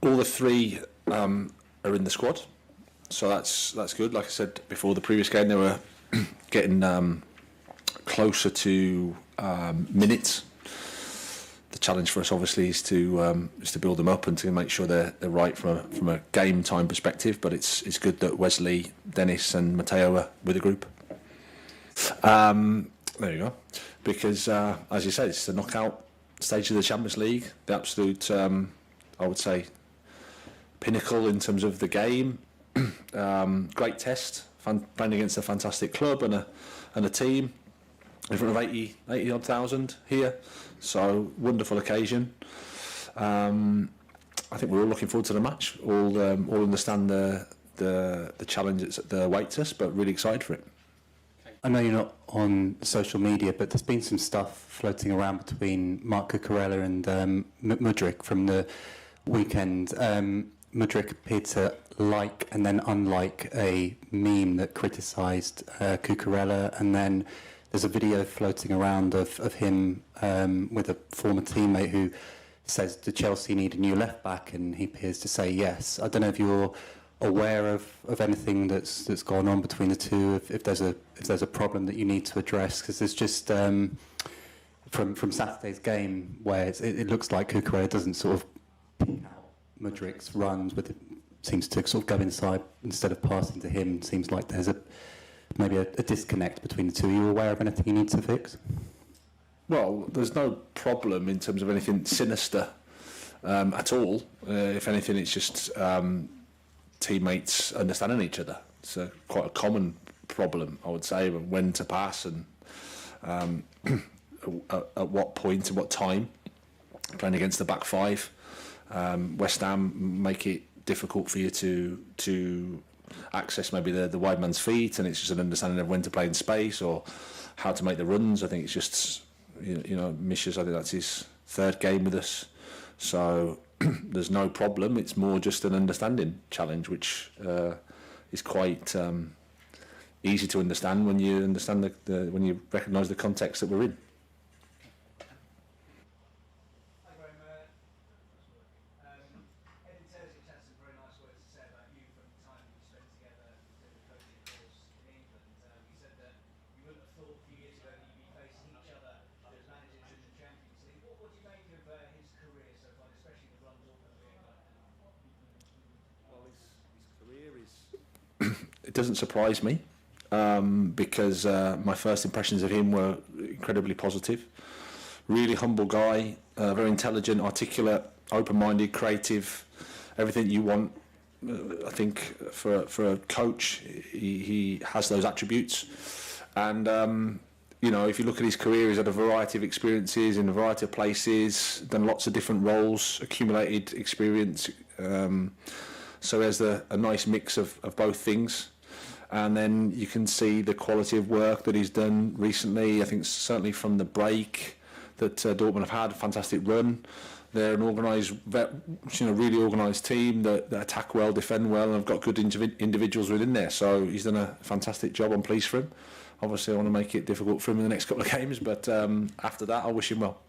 all the three are in the squad, so that's good. Like I said before, the previous game they were getting closer to minutes. The challenge for us obviously is to build them up and to make sure they're right from a game time perspective. But it's good that Wesley, Dennis, and Matteo are with the group. There you go. Because as you said, it's the knockout stage of the Champions League, the absolute I would say pinnacle in terms of the game. Great test, playing against a fantastic club and a team in front of 80 odd thousand here, so wonderful occasion. I think we're all looking forward to the match. All understand the challenge that awaits us, but really excited for it. I know you're not on social media, but there's been some stuff floating around between Marc Cucurella and Mudryk from the weekend. Mudryk appeared to like and then unlike a meme that criticised Cucurella, and then there's a video floating around of him with a former teammate who says, "Do Chelsea need a new left back?" and he appears to say yes. I don't know if you're aware of anything that's gone on between the two, if there's a problem that you need to address, because there's just from Saturday's game where it looks like Cucurella doesn't sort of pin out Mudryk's runs, but it seems to sort of go inside instead of passing to him. Seems like there's maybe a disconnect between the two. Are you aware of anything you need to fix? Well, there's no problem in terms of anything sinister at all. If anything, it's just teammates understanding each other. It's quite a common problem, I would say, when to pass and at what point and what time. Playing against the back five, West Ham make it difficult for you to access maybe the wide man's feet, and it's just an understanding of when to play in space or how to make the runs. I think it's just, you know, Misha's, I think that's his third game with us, so there's no problem. It's more just an understanding challenge, which is quite easy to understand when you understand when you recognise the context that we're in. It doesn't surprise me because my first impressions of him were incredibly positive. Really humble guy, very intelligent, articulate, open-minded, creative, everything you want. I think for a coach, he has those attributes. And you know, if you look at his career, he's had a variety of experiences in a variety of places, done lots of different roles, accumulated experience. So there's a nice mix of both things. And then you can see the quality of work that he's done recently. I think certainly from the break that Dortmund have had, a fantastic run. They're an organised, really organised team that attack well, defend well, and have got good individuals within there. So he's done a fantastic job. I'm pleased for him. Obviously, I want to make it difficult for him in the next couple of games, but after that, I wish him well.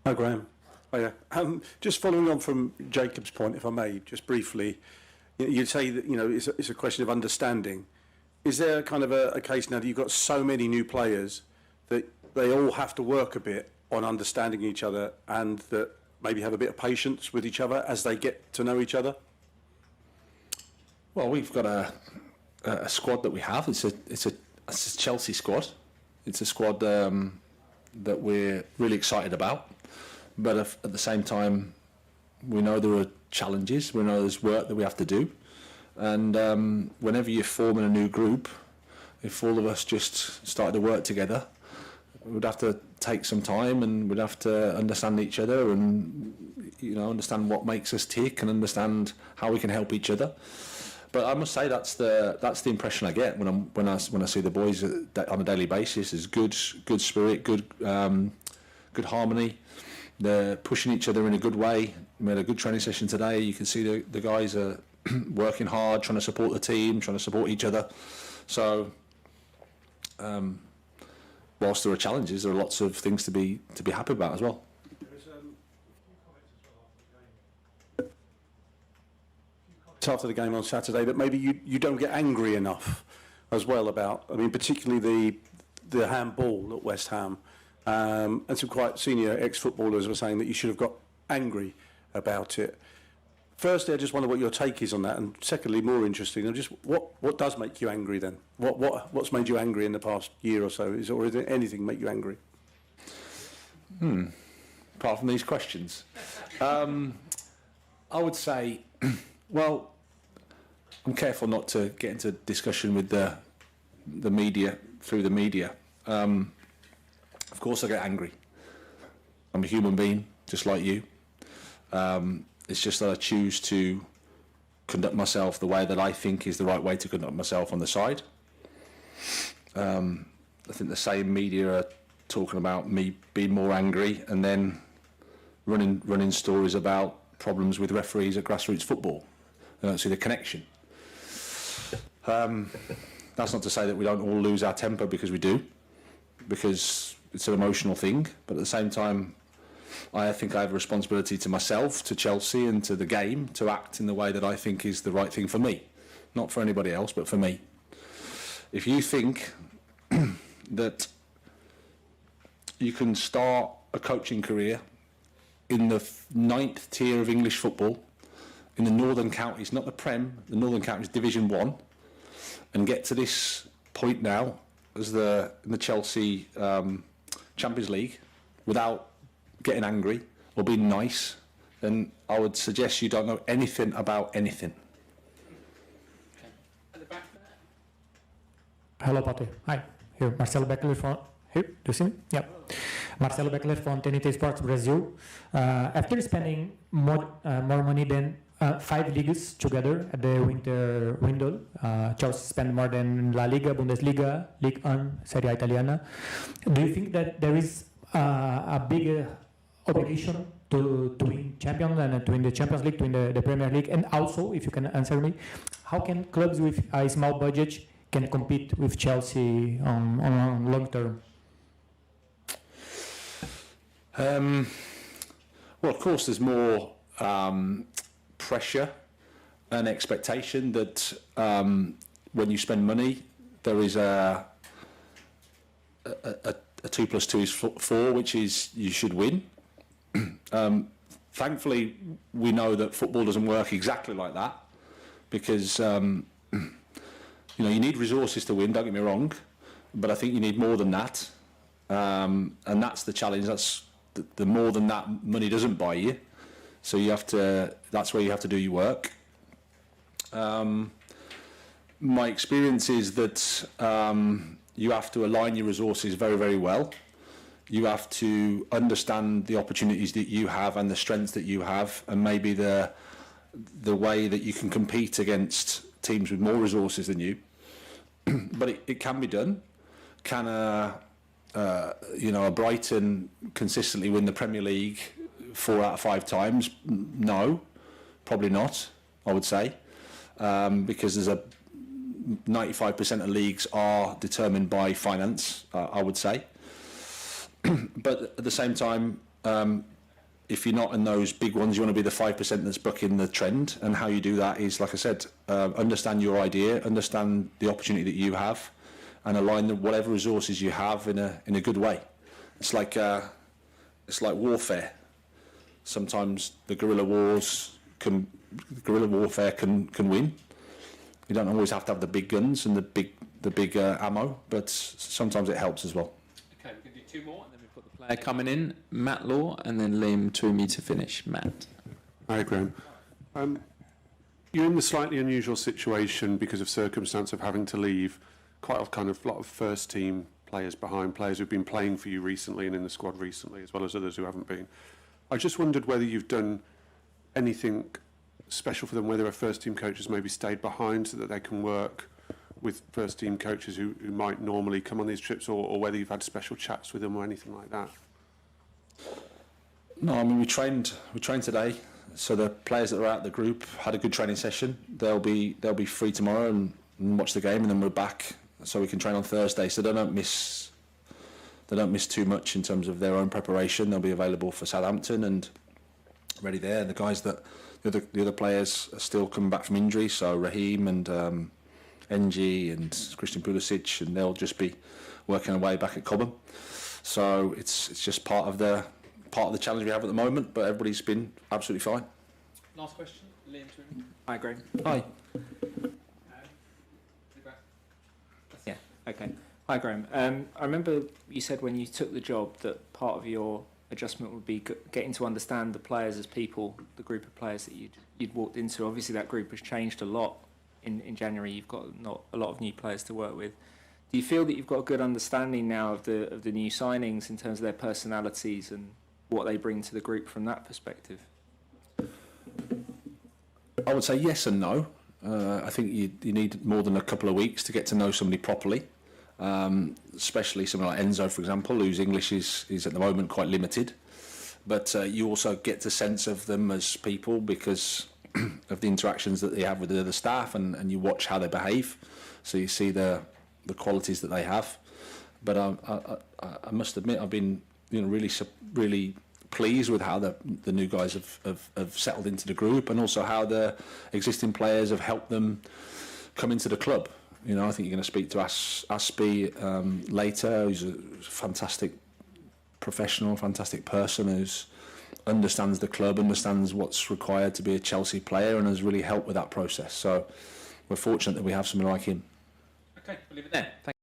Hi, Graham. Hiya. Just following on from Jacob's point, if I may, just briefly, you'd say that it's a question of understanding. Is there kind of a case now that you've got so many new players that they all have to work a bit on understanding each other and that maybe have a bit of patience with each other as they get to know each other? Well, we've got a squad that we have. It's a Chelsea squad. It's a squad that we're really excited about. But at the same time, we know there are challenges. We know there's work that we have to do. And whenever you're forming a new group, if all of us just started to work together, we'd have to take some time and we'd have to understand each other and understand what makes us tick and understand how we can help each other. But I must say that's the impression I get when I see the boys on a daily basis. Is good spirit, good harmony. They're pushing each other in a good way. We had a good training session today. You can see the guys are working hard, trying to support the team, trying to support each other. So, whilst there are challenges, there are lots of things to be happy about as well. There's after the game on Saturday that maybe you don't get angry enough as well about, I mean, particularly the handball at West Ham, and some quite senior ex-footballers were saying that you should have got angry about it. Firstly, I just wonder what your take is on that, and secondly, more interesting, just what does make you angry then? What's made you angry in the past year or so? Or is there anything make you angry? Apart from these questions, I would say, well, I'm careful not to get into discussion with the media through the media. Of course, I get angry. I'm a human being, just like you. It's just that I choose to conduct myself the way that I think is the right way to conduct myself on the side. I think the same media are talking about me being more angry and then running stories about problems with referees at grassroots football. I don't see the connection. That's not to say that we don't all lose our temper, because we do, because it's an emotional thing, but at the same time, I think I have a responsibility to myself, to Chelsea and to the game to act in the way that I think is the right thing for me. Not for anybody else, but for me. If you think that you can start a coaching career in the 9th tier of English football, in the Northern Counties, not the Prem, the Northern Counties Division 1, and get to this point now as in the Chelsea Champions League without getting angry or being nice, then I would suggest you don't know anything about anything. Okay. At the back there. Hello, Pate. Hi. Here, Marcelo Beckler from... Here, do you see me? Yeah. Marcelo Beckler from NBC Sports Brazil. After spending more money than 5 leagues together at the winter window, Chelsea spent more than La Liga, Bundesliga, Ligue 1, Serie A Italiana. Do you think that there is a big obligation to win champions and to win the Champions League, to win the Premier League? And also, if you can answer me, how can clubs with a small budget can compete with Chelsea on long term? Well, of course, there's more pressure and expectation that when you spend money, there is a 2 + 2 is 4, which is you should win. Thankfully, we know that football doesn't work exactly like that, because you need resources to win. Don't get me wrong, but I think you need more than that, and that's the challenge. That's the more than that money doesn't buy you, so you have to. That's where you have to do your work. My experience is that you have to align your resources very, very well. You have to understand the opportunities that you have and the strengths that you have, and maybe the way that you can compete against teams with more resources than you. But it can be done. Can a Brighton consistently win the Premier League 4 out of 5 times? No, probably not, I would say, because there's 95% of leagues are determined by finance, I would say. But at the same time, if you're not in those big ones, you want to be the 5% that's bucking the trend. And how you do that is, like I said, understand your idea, understand the opportunity that you have, and align whatever resources you have in a good way. It's like warfare. Sometimes the guerrilla warfare can win. You don't always have to have the big guns and the big ammo, but sometimes it helps as well. Okay, we can do 2 more, and then we've got the player coming in, Matt Law, and then Liam Toomey to finish. Matt. Hi, Graham. You're in the slightly unusual situation because of circumstance of having to leave quite a lot of first-team players behind, players who've been playing for you recently and in the squad recently, as well as others who haven't been. I just wondered whether you've done anything special for them, whether our first-team coaches maybe stayed behind so that they can work with first-team coaches who might normally come on these trips, or whether you've had special chats with them or anything like that. No, I mean, we trained today, so the players that are out of the group had a good training session. They'll be free tomorrow and watch the game, and then we're back so we can train on Thursday. So they don't miss too much in terms of their own preparation. They'll be available for Southampton, and ready there. The guys the other players are still coming back from injury, so Raheem and NG and Christian Pulisic, and they'll just be working away back at Cobham. So it's just part of the challenge we have at the moment. But everybody's been absolutely fine. Last question, Liam. Hi, Graham. Hi. Yeah, okay. Hi, Graham. I remember you said when you took the job that part of your adjustment would be getting to understand the players as people, the group of players that you'd walked into. Obviously, that group has changed a lot in January. You've got not a lot of new players to work with. Do you feel that you've got a good understanding now of the new signings in terms of their personalities and what they bring to the group from that perspective? I would say yes and no. I think you need more than a couple of weeks to get to know somebody properly, especially someone like Enzo, for example, whose English is at the moment quite limited. But you also get the sense of them as people because of the interactions that they have with the other staff, and you watch how they behave, so you see the qualities that they have. But I must admit, I've been really pleased with how the new guys have settled into the group, and also how the existing players have helped them come into the club. I think you're going to speak to Aspie later, who's a fantastic professional, fantastic person who understands the club, understands what's required to be a Chelsea player, and has really helped with that process. So we're fortunate that we have someone like him. Okay, we'll leave it there. Thank